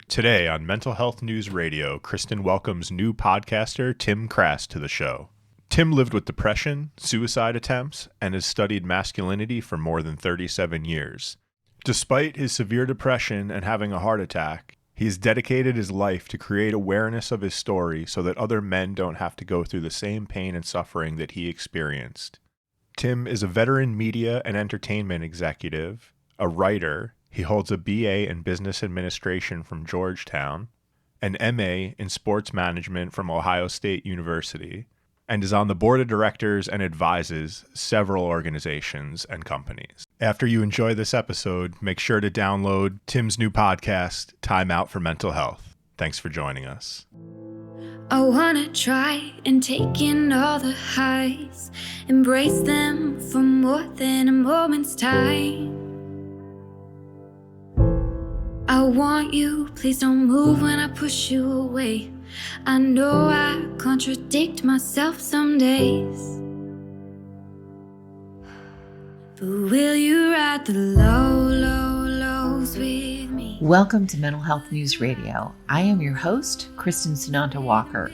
Today on Mental Health News Radio, Kristin welcomes new podcaster Tim Krass to the show. Tim lived with depression, suicide attempts, and has studied masculinity for more than 37 years. Despite his severe depression and having a heart attack, he has dedicated his life to create awareness of his story so that other men don't have to go through the same pain and suffering that he experienced. Tim is a veteran media and entertainment executive, a writer. He holds a BA in Business Administration from Georgetown, an MA in Sports Management from Ohio State University, and is on the board of directors and advises several organizations and companies. After you enjoy this episode, make sure to download Tim's new podcast, Timeout For Mental Health. Thanks for joining us. I wanna try and take in all the highs, embrace them for more than a moment's time. I want you, please don't move when I push you away. I know I contradict myself some days, but will you ride the lows with me? Welcome to Mental Health News Radio. I am your host, Kristin Sunanta Walker.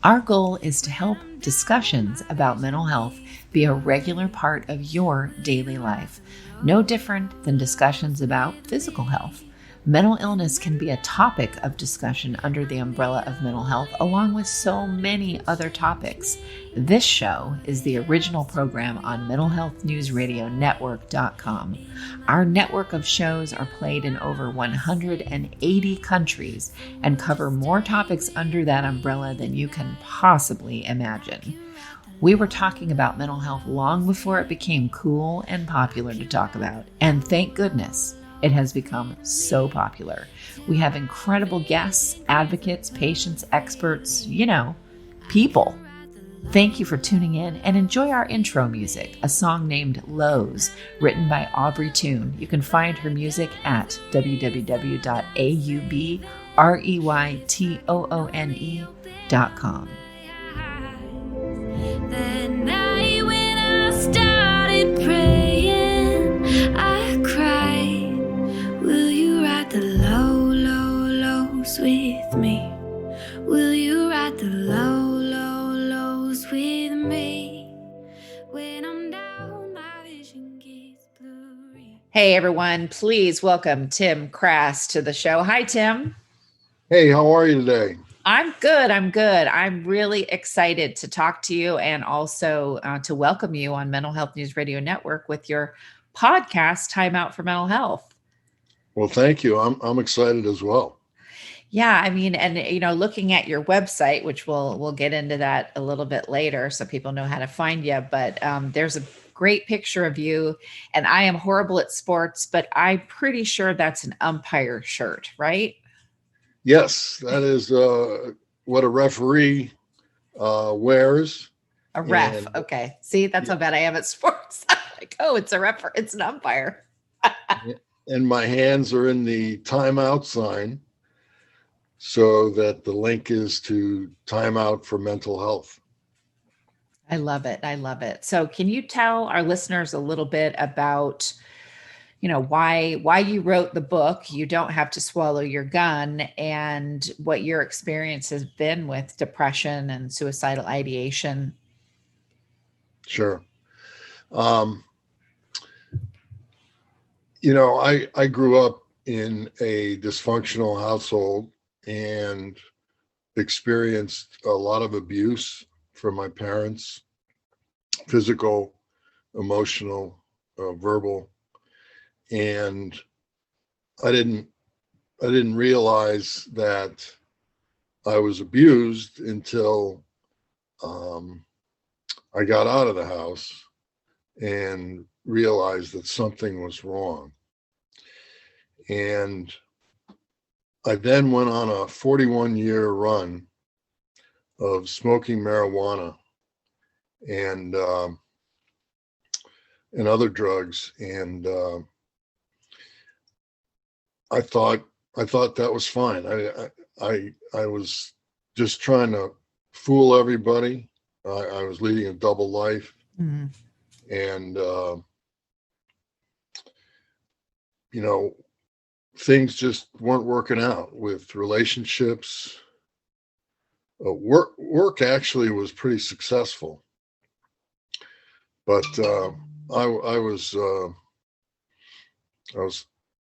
Our goal is to help discussions about mental health be a regular part of your daily life, no different than discussions about physical health. Mental illness can be a topic of discussion under the umbrella of mental health, along with so many other topics. This show is the original program on mentalhealthnewsradionetwork.com. Our network of shows are played in over 180 countries and cover more topics under that umbrella than you can possibly imagine. We were talking about mental health long before it became cool and popular to talk about, and thank goodness it has become so popular. We have incredible guests, advocates, patients, experts, people. Thank you for tuning in and enjoy our intro music, a song named Lows, written by Aubrey Toon. You can find her music at www.aubreytoone.com. That night when I started praying, I cried. Will you ride the lows with me? Will you ride the lows with me? When I'm down, my vision gets blurry. Hey everyone, please welcome Tim Krass to the show. Hi, Tim. Hey, how are you today? I'm good. I'm really excited to talk to you and also to welcome you on Mental Health News Radio Network with your podcast, Timeout For Mental Health. Well, thank you. I'm excited as well. Yeah, I mean, and looking at your website, which we'll get into that a little bit later, so people know how to find you. But there's a great picture of you, and I am horrible at sports, but I'm pretty sure that's an umpire shirt, right? Yes, that is what a referee wears. A ref. Okay. See, that's how bad I am at sports. I'm like, oh, it's an umpire. And my hands are in the timeout sign so that the link is to Timeout For Mental Health. I love it. So can you tell our listeners a little bit about, why you wrote the book, You Don't Have to Swallow Your Gun, and what your experience has been with depression and suicidal ideation? Sure. I grew up in a dysfunctional household and experienced a lot of abuse from my parents, physical, emotional, verbal. And I didn't realize that I was abused until I got out of the house and realized that something was wrong. And I then went on a 41-year run of smoking marijuana and other drugs. And I thought that was fine. I was just trying to fool everybody. I was leading a double life. Mm-hmm. And things just weren't working out with relationships. Work actually was pretty successful, but I was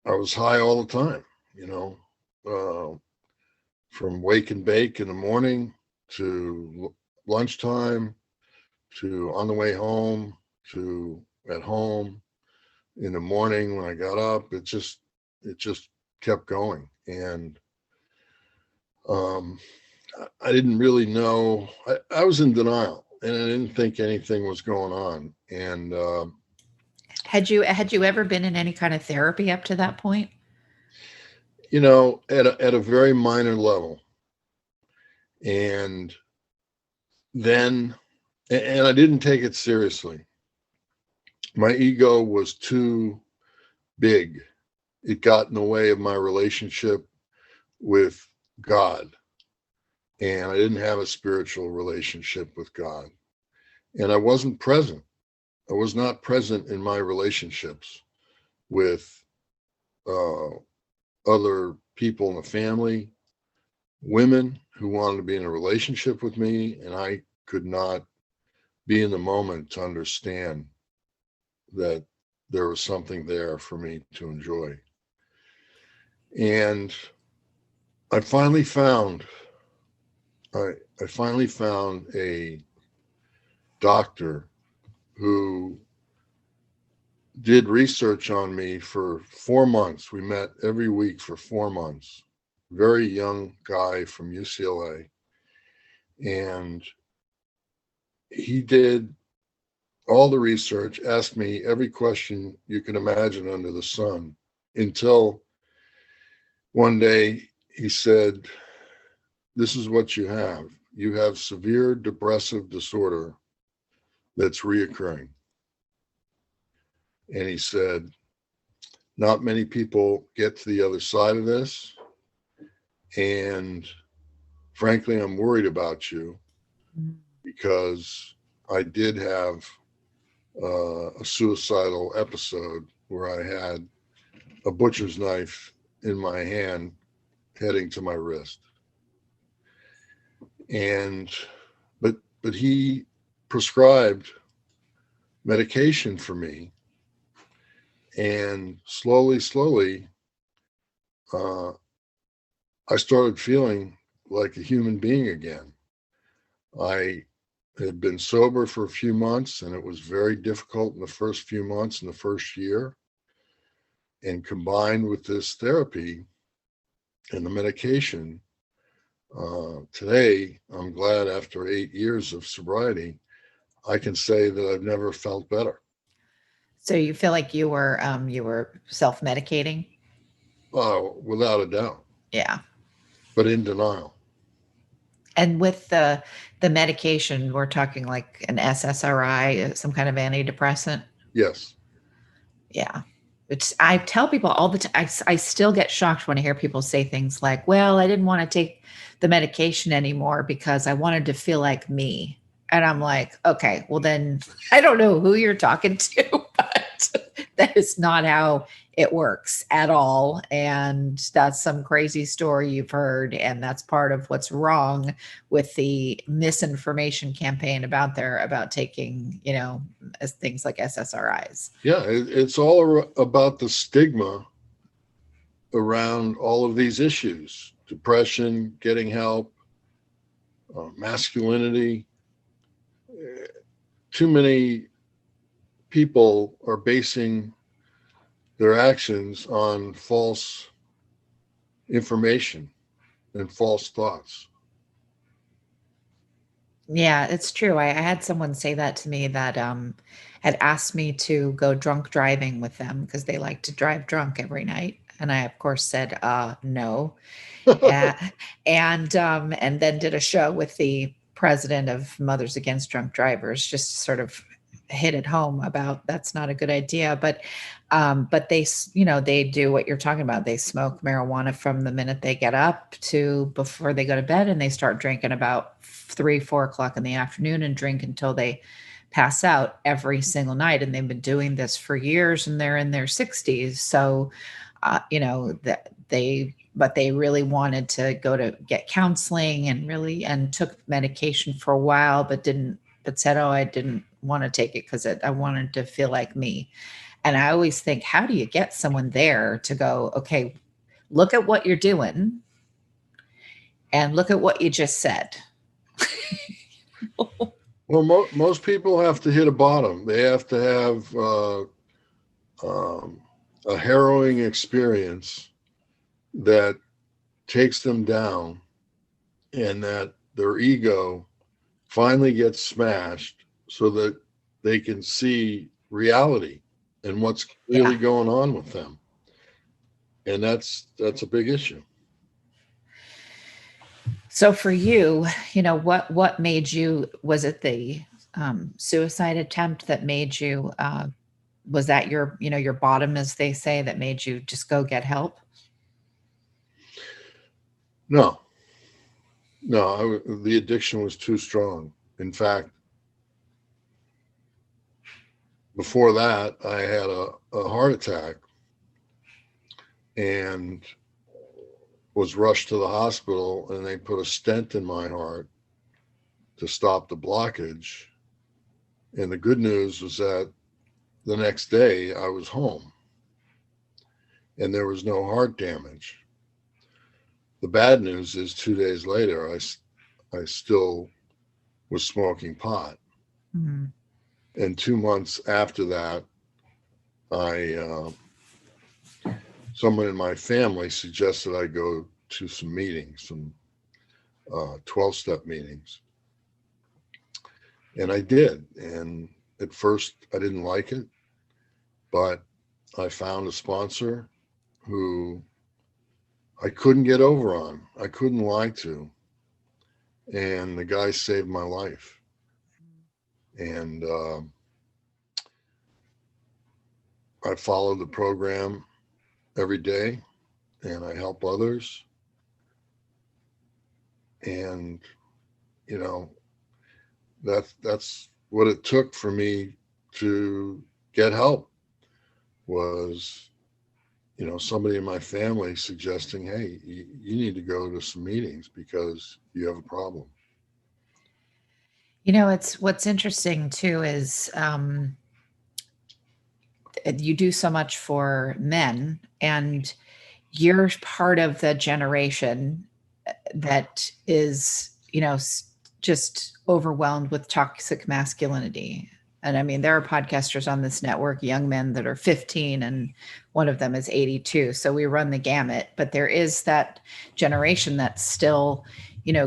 I was high all the time, from wake and bake in the morning to lunchtime to on the way home to at home in the morning when I got up. It just kept going, and I didn't really know. I was in denial, and I didn't think anything was going on. And Had you ever been in any kind of therapy up to that point? at a very minor level. And then, and I didn't take it seriously. My ego was too big. It got in the way of my relationship with God. And I didn't have a spiritual relationship with God. And I wasn't present. I was not present in my relationships with other people in the family, women who wanted to be in a relationship with me, and I could not be in the moment to understand that there was something there for me to enjoy. And I finally found a doctor who did research on me for 4 months. We met every week for 4 months. Very young guy from UCLA. And he did all the research, asked me every question you can imagine under the sun, until one day he said, "This is what you have. You have severe depressive disorder that's reoccurring." And he said, "Not many people get to the other side of this. And frankly, I'm worried about you because I did have a suicidal episode where I had a butcher's knife in my hand heading to my wrist." And but he prescribed medication for me, and slowly I started feeling like a human being again. I had been sober for a few months, and it was very difficult in the first few months, in the first year. And combined with this therapy and the medication, today, I'm glad after 8 years of sobriety, I can say that I've never felt better. So you feel like you were self-medicating? Without a doubt. Yeah. But in denial. And with the medication, we're talking like an SSRI, some kind of antidepressant? Yes. Yeah. I tell people all the time, I still get shocked when I hear people say things like, "Well, I didn't want to take the medication anymore because I wanted to feel like me." And I'm like, okay, well then I don't know who you're talking to, but that is not how it works at all. And that's some crazy story you've heard. And that's part of what's wrong with the misinformation campaign about taking, things like SSRIs. Yeah, it's all about the stigma around all of these issues: depression, getting help, masculinity. Too many people are basing their actions on false information and false thoughts. Yeah, it's true. I had someone say that to me that had asked me to go drunk driving with them because they like to drive drunk every night. And I, of course, said no. Uh, and then did a show with the president of Mothers Against Drunk Drivers, just to sort of hit it home about that's not a good idea. But they do what you're talking about. They smoke marijuana from the minute they get up to before they go to bed, and they start drinking about 3-4 o'clock in the afternoon and drink until they pass out every single night. And they've been doing this for years, and they're in their 60s. So that but they really wanted to go to get counseling and took medication for a while, but said, oh, I didn't want to take it because I wanted to feel like me. And I always think, how do you get someone there to go, okay, look at what you're doing and look at what you just said. Well, most people have to hit a bottom. They have to have a harrowing experience that takes them down, and that their ego finally gets smashed so that they can see reality and what's really going on with them. And that's a big issue. So for you, what made you, was it the suicide attempt that made you, was that your bottom, as they say, that made you just go get help? No, the addiction was too strong. In fact, before that, I had a heart attack and was rushed to the hospital, and they put a stent in my heart to stop the blockage. And the good news was that the next day I was home and there was no heart damage. The bad news is 2 days later, I still was smoking pot. Mm-hmm. And 2 months after that, someone in my family suggested I go to some meetings, some 12-step meetings. And I did. And at first I didn't like it, but I found a sponsor who I couldn't get over on. I couldn't lie to. And the guy saved my life. And I follow the program every day, and I help others. And, that's what it took for me to get help, was, somebody in my family suggesting, hey, you need to go to some meetings because you have a problem. It's what's interesting too is you do so much for men, and you're part of the generation that is, just overwhelmed with toxic masculinity. And I mean, there are podcasters on this network, young men that are 15, and one of them is 82. So we run the gamut, but there is that generation that still,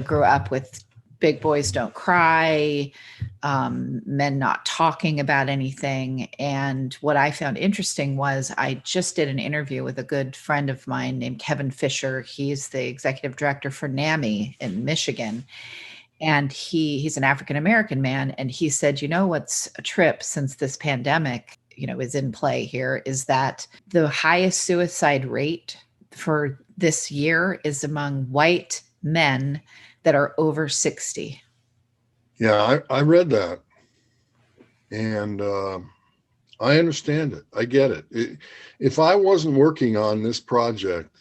grew up with big boys don't cry, men not talking about anything. And what I found interesting was I just did an interview with a good friend of mine named Kevin Fisher. He's the executive director for NAMI in Michigan. And he's an African-American man. And he said, what's a trip since this pandemic, is in play here, is that the highest suicide rate for this year is among white men that are over 60. Yeah, I read that. And I understand it. I get it. If I wasn't working on this project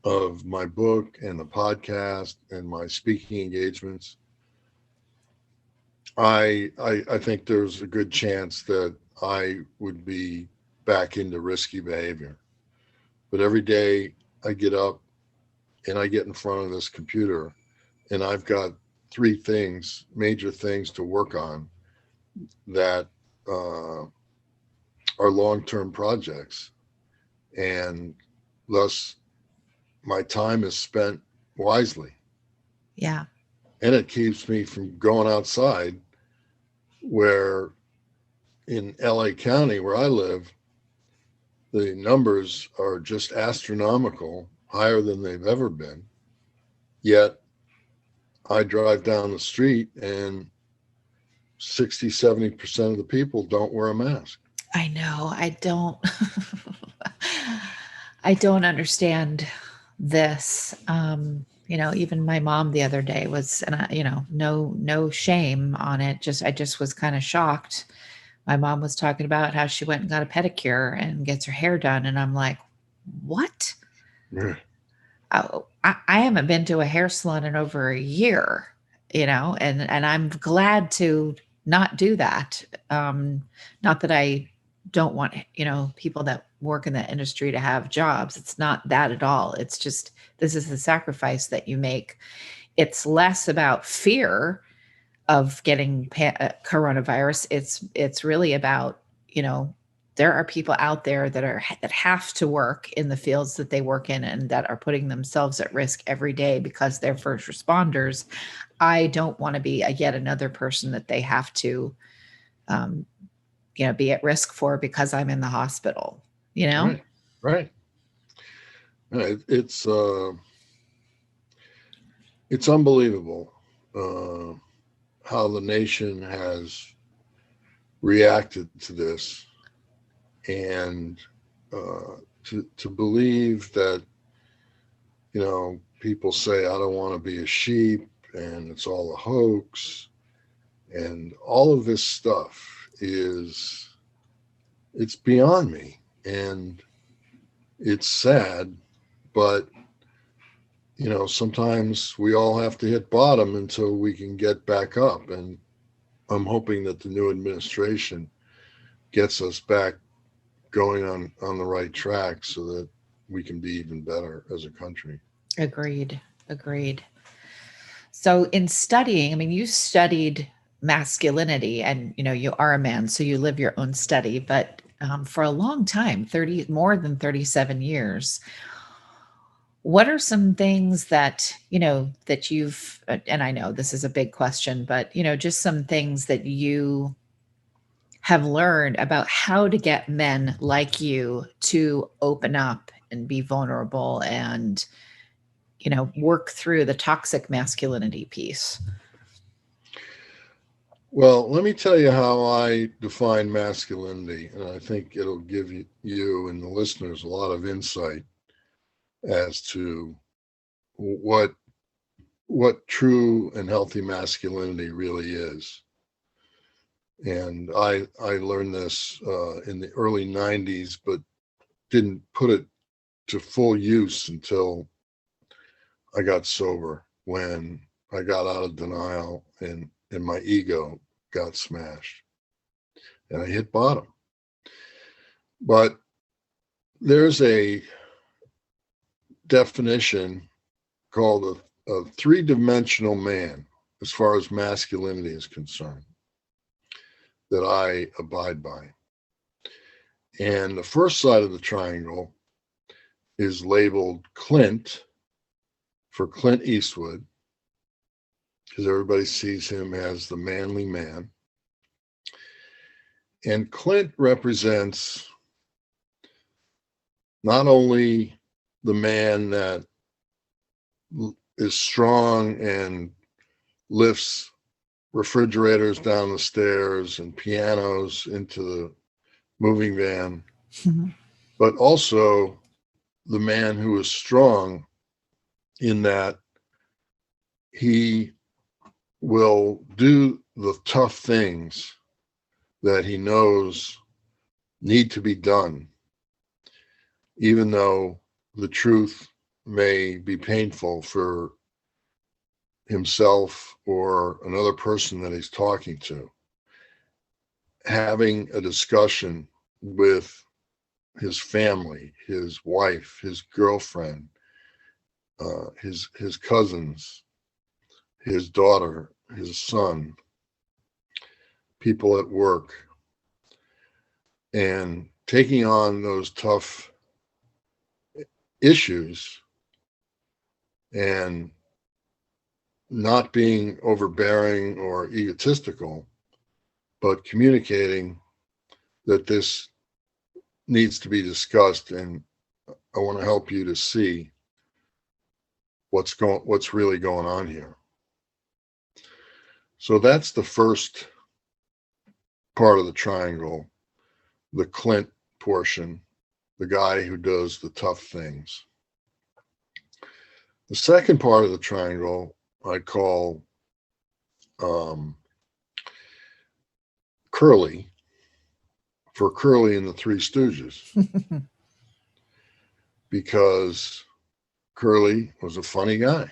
of my book and the podcast and my speaking engagements, I think there's a good chance that I would be back into risky behavior. But every day I get up and I get in front of this computer, and I've got 3 major things to work on that are long-term projects. And thus my time is spent wisely. Yeah. And it keeps me from going outside, where in LA County, where I live, the numbers are just astronomical, higher than they've ever been. Yet I drive down the street and 60-70% of the people don't wear a mask. I know. I don't understand this. Even my mom the other day was, and no shame on it. I just was kind of shocked. My mom was talking about how she went and got a pedicure and gets her hair done. And I'm like, what? Yeah. Oh, I haven't been to a hair salon in over a year, and I'm glad to not do that. Not that I don't want, people that work in that industry to have jobs. It's not that at all. It's just, this is the sacrifice that you make. It's less about fear of getting coronavirus. It's really about, there are people out there that have to work in the fields that they work in and that are putting themselves at risk every day because they're first responders. I don't want to be yet another person that they have to, be at risk for because I'm in the hospital. Right. Yeah, it's unbelievable how the nation has reacted to this, and to believe that, people say, I don't want to be a sheep, and it's all a hoax, and all of this stuff it's beyond me, and it's sad, but sometimes we all have to hit bottom until we can get back up, and I'm hoping that the new administration gets us back going on the right track so that we can be even better as a country. Agreed. So in studying, I mean, you studied masculinity, and you are a man, so you live your own study, but for a long time, more than 37 years, what are some things that that you've, and I know this is a big question, but just some things that you have learned about how to get men like you to open up and be vulnerable and work through the toxic masculinity piece? Well, let me tell you how I define masculinity, and I think it'll give you and the listeners a lot of insight as to what true and healthy masculinity really is. And I learned this in the early 90s, but didn't put it to full use until I got sober, when I got out of denial and my ego got smashed and I hit bottom. But there's a definition called a three-dimensional man as far as masculinity is concerned that I abide by. And the first side of the triangle is labeled Clint, for Clint Eastwood, because everybody sees him as the manly man. And Clint represents not only the man that is strong and lifts refrigerators down the stairs and pianos into the moving van, but also the man who is strong in that he will do the tough things that he knows need to be done, even though the truth may be painful for himself or another person that he's talking to. Having a discussion with his family, his wife, his girlfriend, his cousins, his daughter, his son, people at work, and taking on those tough issues and not being overbearing or egotistical, but communicating that this needs to be discussed, and I want to help you to see what's really going on here. So that's the first part of the triangle, the Clint portion, the guy who does the tough things. The second part of the triangle I call Curly, for Curly and the Three Stooges. because Curly was a funny guy.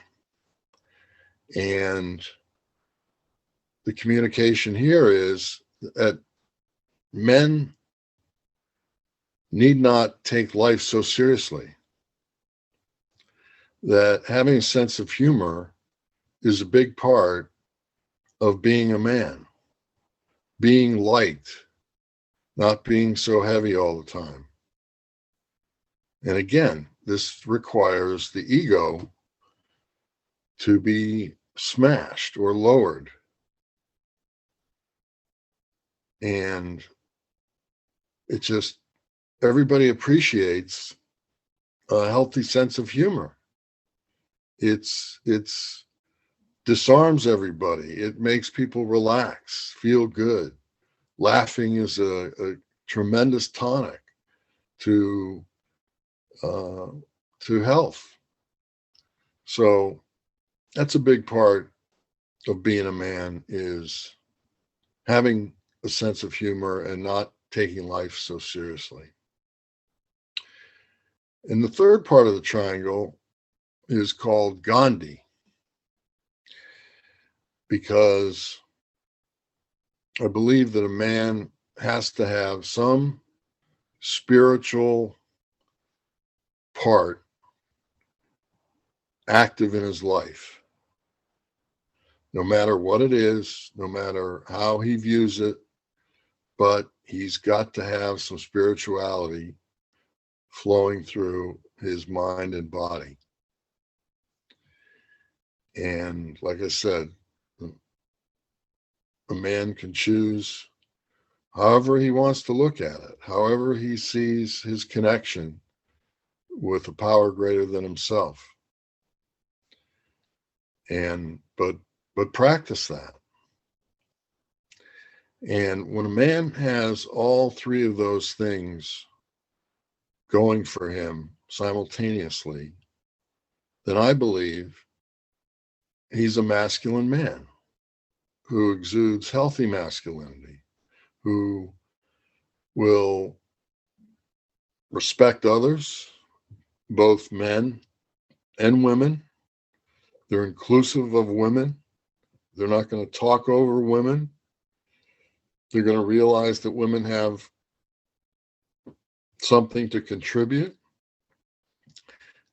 And the communication here is that men need not take life so seriously, that having a sense of humor is a big part of being a man, being light, not being so heavy all the time. And again, this requires the ego to be smashed or lowered. And it just, everybody appreciates a healthy sense of humor. It's disarms everybody. It makes people relax, feel good. Laughing is a tremendous tonic to health. So that's a big part of being a man, is having a sense of humor and not taking life so seriously. And the third part of the triangle is called Gandhi, because I believe that a man has to have some spiritual part active in his life, no matter what it is, no matter how he views it, but he's got to have some spirituality flowing through his mind and body. And like I said, a man can choose however he wants to look at it, however he sees his connection with a power greater than himself. And but practice that. And when a man has all three of those things going for him simultaneously, then I believe he's a masculine man who exudes healthy masculinity, who will respect others, both men and women. They're inclusive of women. They're not going to talk over women. They're going to realize that women have something to contribute.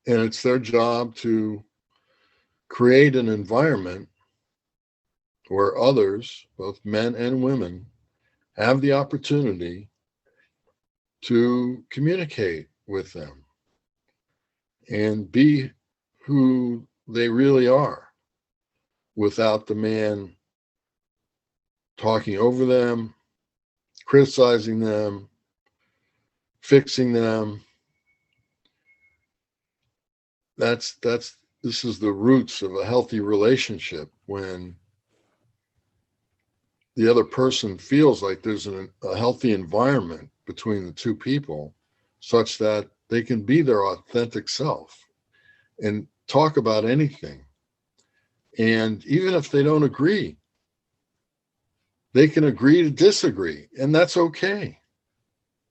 And it's their job to create an environment where others, both men and women, have the opportunity to communicate with them and be who they really are, without the man talking over them, criticizing them, fixing them. This is the roots of a healthy relationship, when the other person feels like there's a healthy environment between the two people, such that they can be their authentic self and talk about anything. And even if they don't agree, they can agree to disagree, and that's okay.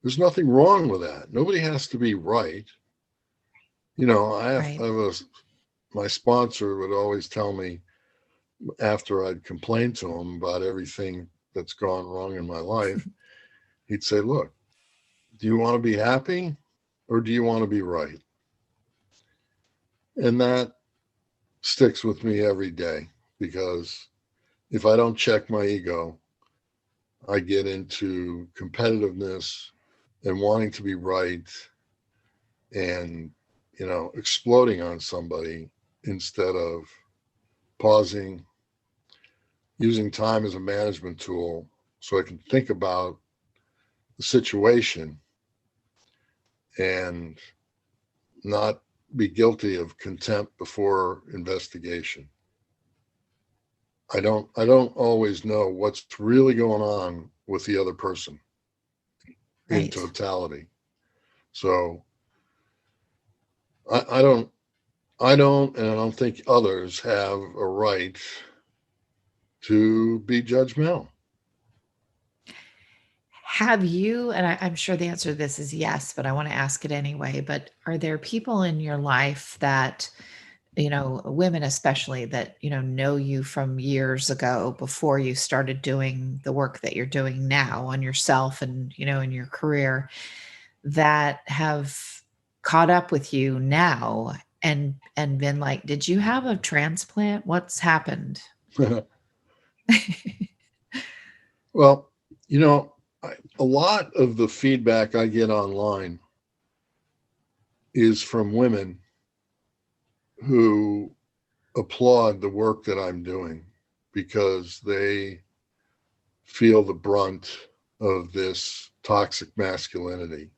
There's nothing wrong with that. Nobody has to be right. You know, my sponsor would always tell me, after I'd complain to him about everything that's gone wrong in my life, he'd say, look, do you want to be happy or do you want to be right? And that sticks with me every day, because if I don't check my ego, I get into competitiveness and wanting to be right and, you know, exploding on somebody instead of pausing, using time as a management tool so I can think about the situation and not be guilty of contempt before investigation. I don't always know what's really going on with the other person in totality. So I don't, and I don't think others have a right to be judgmental. Have you, and I'm sure the answer to this is yes, but I want to ask it anyway, but are there people in your life that, women especially, that, know you from years ago before you started doing the work that you're doing now on yourself and, in your career, that have caught up with you now and been like, did you have a transplant? What's happened? Well, a lot of the feedback I get online is from women who applaud the work that I'm doing because they feel the brunt of this toxic masculinity,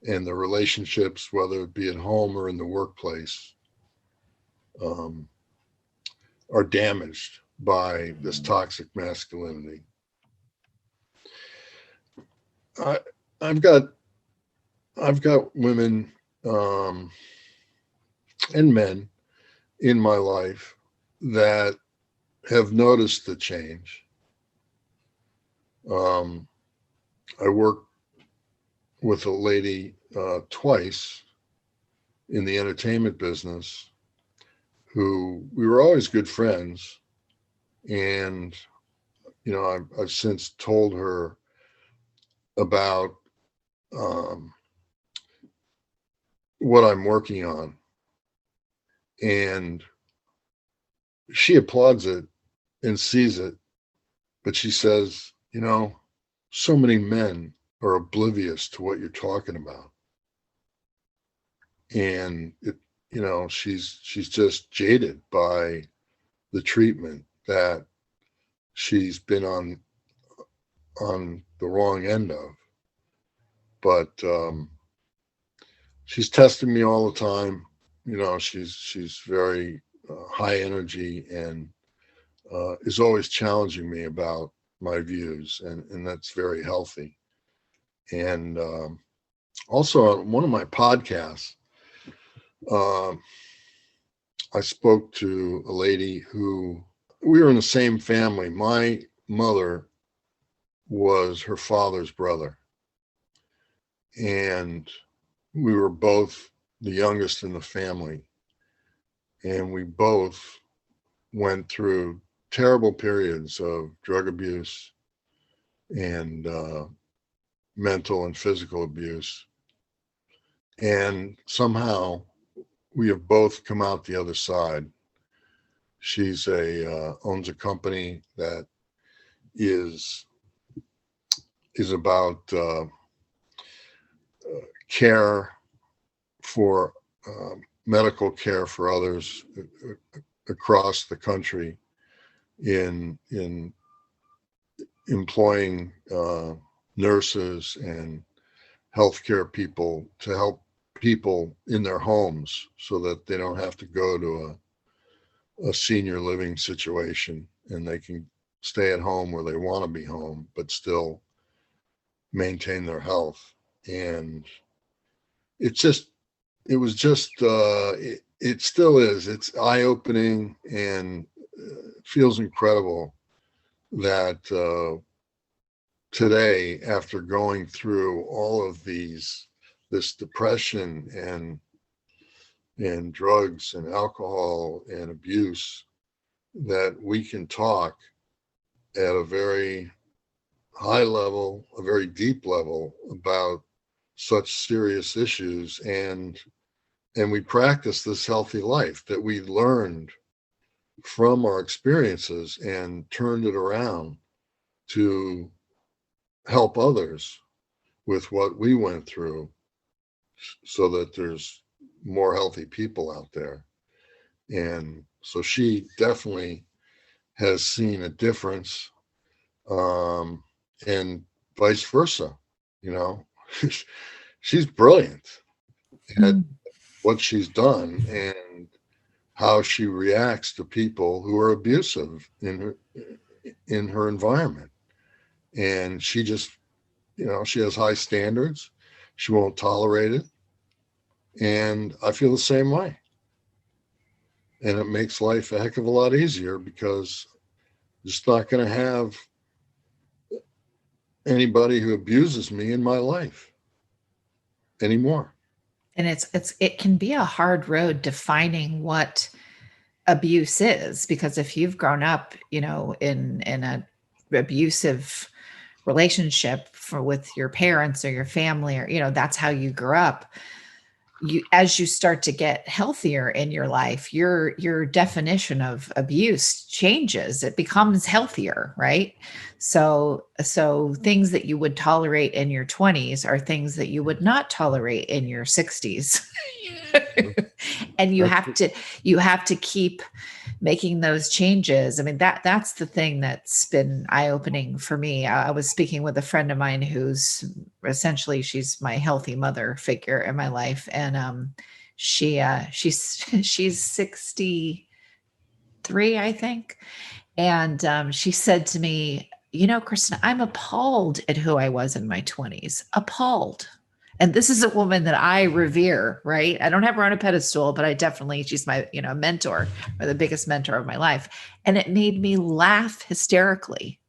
and the relationships, whether it be at home or in the workplace, are damaged by this toxic masculinity. I've got women and men in my life that have noticed the change. I worked with a lady twice in the entertainment business who we were always good friends. And, I've since told her about what I'm working on. And she applauds it and sees it, but she says, so many men are oblivious to what you're talking about. And she's just jaded by the treatment that she's been on the wrong end of. But she's testing me all the time. She's very high energy and is always challenging me about my views, and that's very healthy. And also on one of my podcasts, I spoke to a lady who, we were in the same family. My mother was her father's brother, and we were both the youngest in the family, and we both went through terrible periods of drug abuse and mental and physical abuse. And somehow we have both come out the other side. She's owns a company that is about care for medical care for others across the country, in employing nurses and healthcare people to help people in their homes so that they don't have to go to a senior living situation, and they can stay at home where they want to be home, but still maintain their health. And it still is. It's eye-opening, and feels incredible that today, after going through all of this depression and drugs and alcohol and abuse, that we can talk at a very high level, a very deep level about such serious issues, and we practice this healthy life that we learned from our experiences and turned it around to help others with what we went through, so that there's more healthy people out there. And so she definitely has seen a difference, and vice versa. She's brilliant at what she's done and how she reacts to people who are abusive in her environment. And she just, she has high standards. She won't tolerate it. And I feel the same way. And it makes life a heck of a lot easier, because I'm just not going to have anybody who abuses me in my life anymore. And it can be a hard road defining what abuse is, because if you've grown up, in a abusive relationship with your parents or your family, or that's how you grew up, as you start to get healthier in your life, your definition of abuse changes. It becomes healthier, right? So things that you would tolerate in your 20s are things that you would not tolerate in your 60s. And you have to keep making those changes. I mean, that's the thing that's been eye-opening for me. I was speaking with a friend of mine who's essentially, she's my healthy mother figure in my life. And she's 63, I think. And she said to me, Kristin, I'm appalled at who I was in my 20s. Appalled. And this is a woman that I revere, right? I don't have her on a pedestal, but she's my, mentor, or the biggest mentor of my life. And it made me laugh hysterically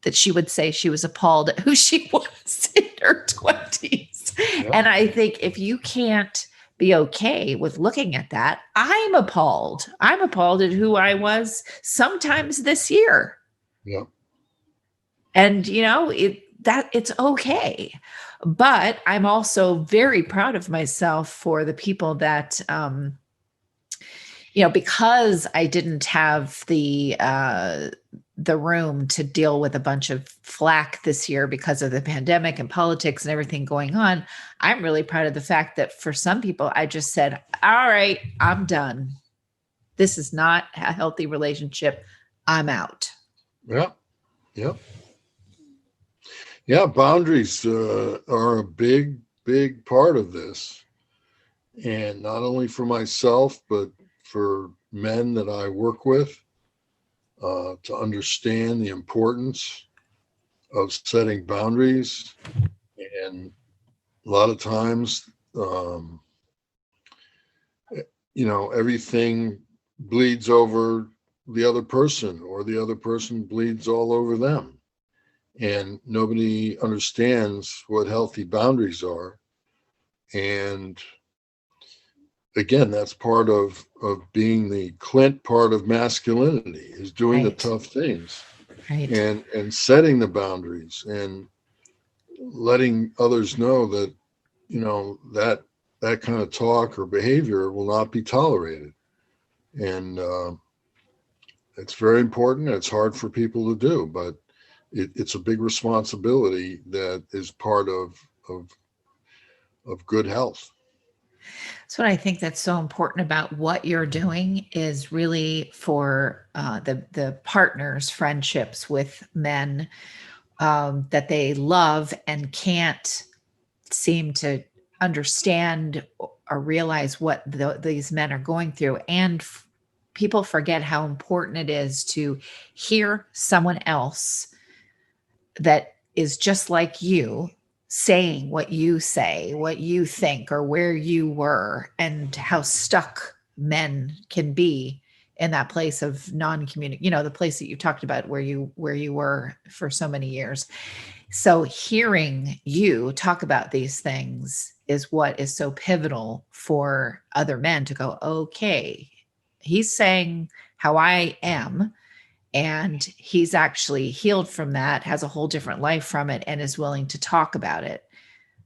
that she would say she was appalled at who she was in her 20s. Yeah. And I think if you can't be okay with looking at that, I'm appalled. I'm appalled at who I was sometimes this year. Yeah. And, it's okay. But I'm also very proud of myself for the people that, because I didn't have the room to deal with a bunch of flack this year because of the pandemic and politics and everything going on. I'm really proud of the fact that for some people, I just said, all right, I'm done. This is not a healthy relationship. I'm out. Yeah. Yeah. Yeah, boundaries are a big, big part of this. And not only for myself, but for men that I work with, to understand the importance of setting boundaries. And a lot of times, everything bleeds over the other person, or the other person bleeds all over them. And nobody understands what healthy boundaries are. And again, that's part of being the Clint part of masculinity, is doing the tough things, and setting the boundaries and letting others know that, that kind of talk or behavior will not be tolerated. And it's very important. It's hard for people to do, but it's a big responsibility that is part of good health. So what I think that's so important about what you're doing is really for the partners, friendships with men that they love and can't seem to understand or realize what these men are going through. And people forget how important it is to hear someone else that is just like you saying what you say, what you think, or where you were, and how stuck men can be in that place of non-communication, the place that you talked about where you were for so many years. So hearing you talk about these things is what is so pivotal for other men to go, okay, he's saying how I am, and he's actually healed from that, has a whole different life from it, and is willing to talk about it.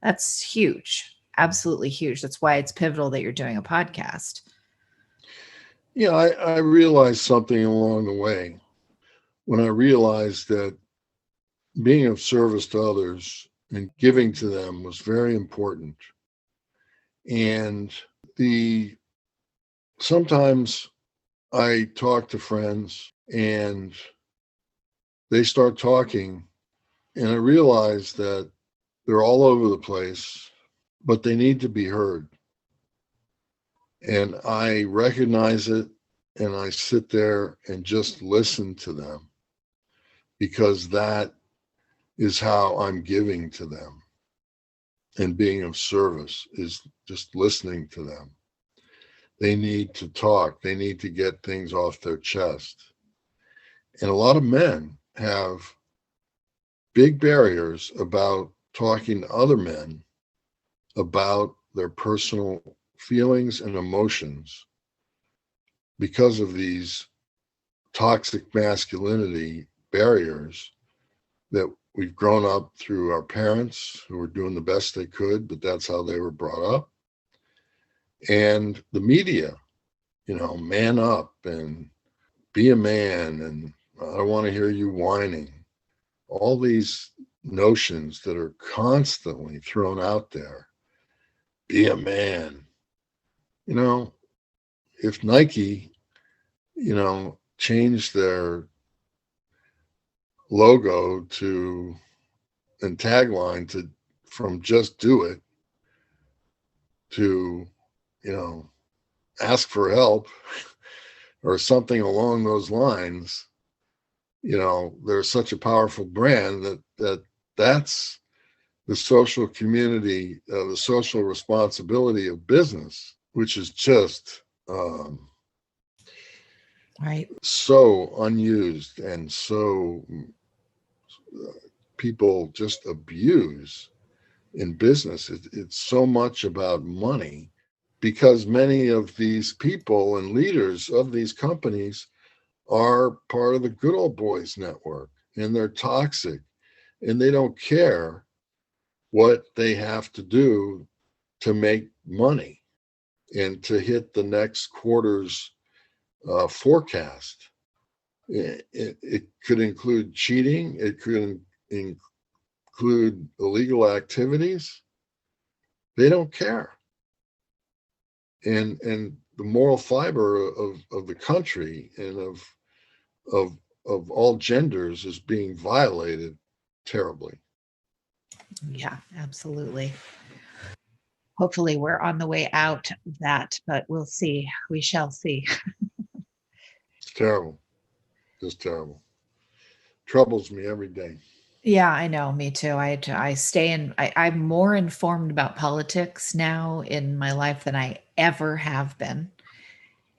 That's huge. Absolutely huge. That's why it's pivotal that you're doing a podcast. Yeah, I realized something along the way when I realized that being of service to others and giving to them was very important. And sometimes I talk to friends and they start talking, and I realize that they're all over the place, but they need to be heard. And I recognize it, and I sit there and just listen to them, because that is how I'm giving to them. And being of service is just listening to them. They need to talk. They need to get things off their chest. And a lot of men have big barriers about talking to other men about their personal feelings and emotions because of these toxic masculinity barriers that we've grown up through our parents who were doing the best they could, but that's how they were brought up. And the media, man up and be a man, and I don't want to hear you whining. All these notions that are constantly thrown out there. Be a man. If Nike, changed their logo and tagline from just do it to, ask for help or something along those lines, they're such a powerful brand that's the social community, the social responsibility of business, which is just right, so unused and so people just abuse in business. It's so much about money, because many of these people and leaders of these companies are part of the good old boys network, and they're toxic, and they don't care what they have to do to make money and to hit the next quarter's forecast. It could include cheating. It could include illegal activities. They don't care. And the moral fiber of the country and of all genders is being violated terribly. Yeah, absolutely. Hopefully we're on the way out of that, but we'll see. We shall see. It's terrible. Just terrible. Troubles me every day. Yeah, I know. Me too. I'm more informed about politics now in my life than I ever have been.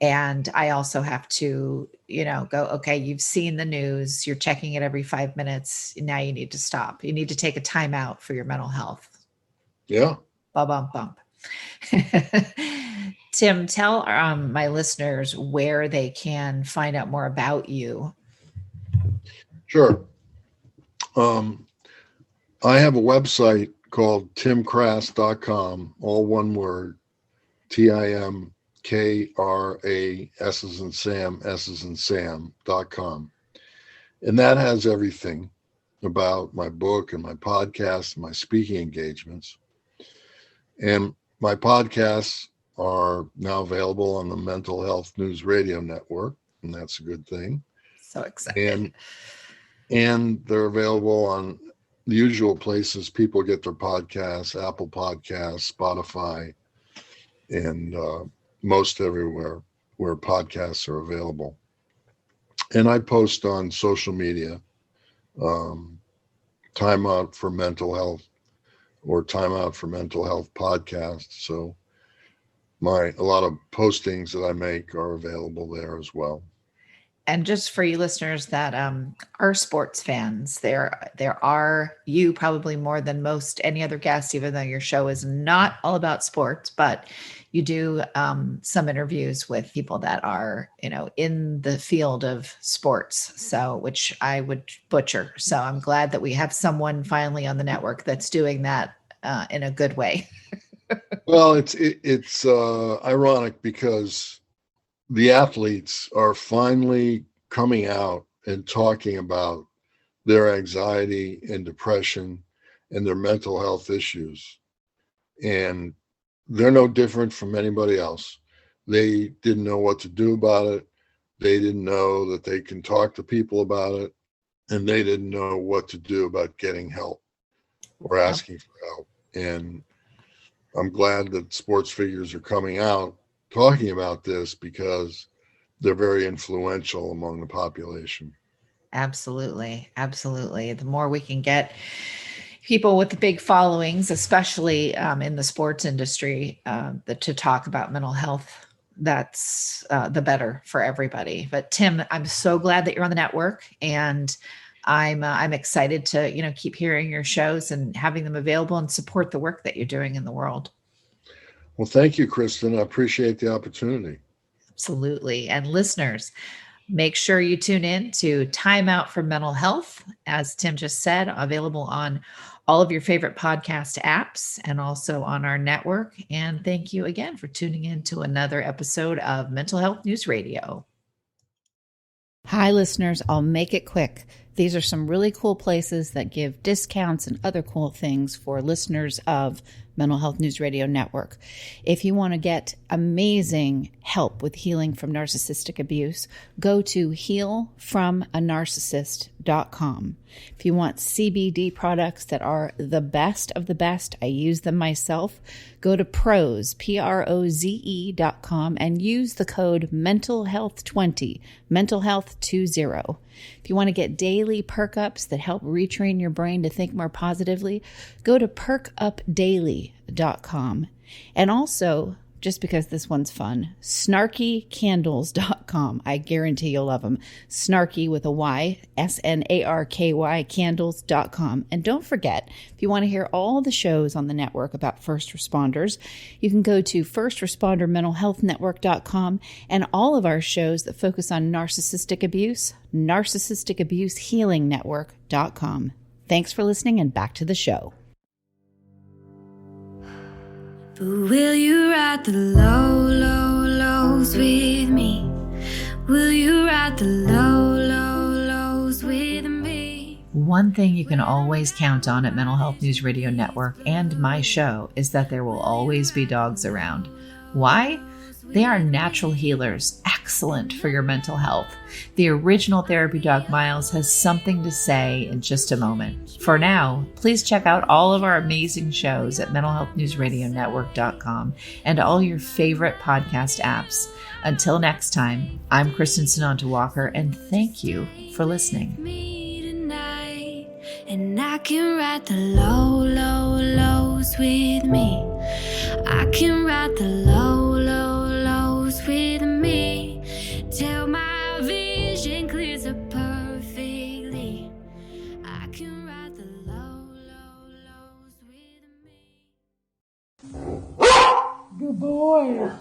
And I also have to, go, okay, you've seen the news, you're checking it every 5 minutes. Now you need to stop. You need to take a timeout for your mental health. Yeah. Bump. Tim, tell my listeners where they can find out more about you. Sure. I have a website called timkrass.com, all one word, TIMKRAS as in Sam, S as in Sam.com. And that has everything about my book and my podcast and my speaking engagements. And my podcasts are now available on the Mental Health News Radio Network, and that's a good thing. So excited. And they're available on the usual places people get their podcasts: Apple Podcasts, Spotify, and most everywhere where podcasts are available. And I post on social media, Timeout for Mental Health or Timeout for Mental Health podcast. So a lot of postings that I make are available there as well. And just for you listeners that are sports fans, there are you probably more than most any other guest, even though your show is not all about sports, but you do some interviews with people that are, in the field of sports. So, which I would butcher. So I'm glad that we have someone finally on the network that's doing that in a good way. Well, it's ironic because the athletes are finally coming out and talking about their anxiety and depression and their mental health issues. And they're no different from anybody else. They didn't know what to do about it. They didn't know that they can talk to people about it. And they didn't know what to do about getting help or asking for help. And I'm glad that sports figures are coming out talking about this because they're very influential among the population. Absolutely. The more we can get people with the big followings, especially in the sports industry, to talk about mental health, that's the better for everybody. But Tim, I'm so glad that you're on the network, and I'm excited to, keep hearing your shows and having them available and support the work that you're doing in the world. Well, thank you, Kristin. I appreciate the opportunity. Absolutely. And listeners, make sure you tune in to Timeout for Mental Health, as Tim just said, available on all of your favorite podcast apps and also on our network. And thank you again for tuning in to another episode of Mental Health News Radio. Hi, listeners. I'll make it quick. These are some really cool places that give discounts and other cool things for listeners of Mental Health News Radio Network. If you want to get amazing help with healing from narcissistic abuse, go to healfromanarcissist.com. If you want CBD products that are the best of the best, I use them myself, go to proze.com and use the code mentalhealth20, mentalhealth20. If you want to get daily perk ups that help retrain your brain to think more positively, go to perkupdaily.com. And also, just because this one's fun, snarkycandles.com. I guarantee you'll love them. Snarky with a Y, SNARKY candles.com. And don't forget, if you want to hear all the shows on the network about first responders, you can go to firstrespondernmentalhealthnetwork.com, and all of our shows that focus on narcissistic abuse, narcissisticabusehealingnetwork.com. Thanks for listening, and back to the show. But will you ride the low, low, lows with me? Will you ride the low, low, lows with me? One thing you can always count on at Mental Health News Radio Network and my show is that there will always be dogs around. Why? They are natural healers, excellent for your mental health. The original therapy dog Miles has something to say in just a moment. For now, please check out all of our amazing shows at mentalhealthnewsradionetwork.com and all your favorite podcast apps. Until next time, I'm Kristin Sonanta Walker, and thank you for listening. And I can ride the low, low, lows with me. I can ride the low, low, lows with me. Till my vision clears up perfectly. I can ride the low, low, lows with me. Good boy.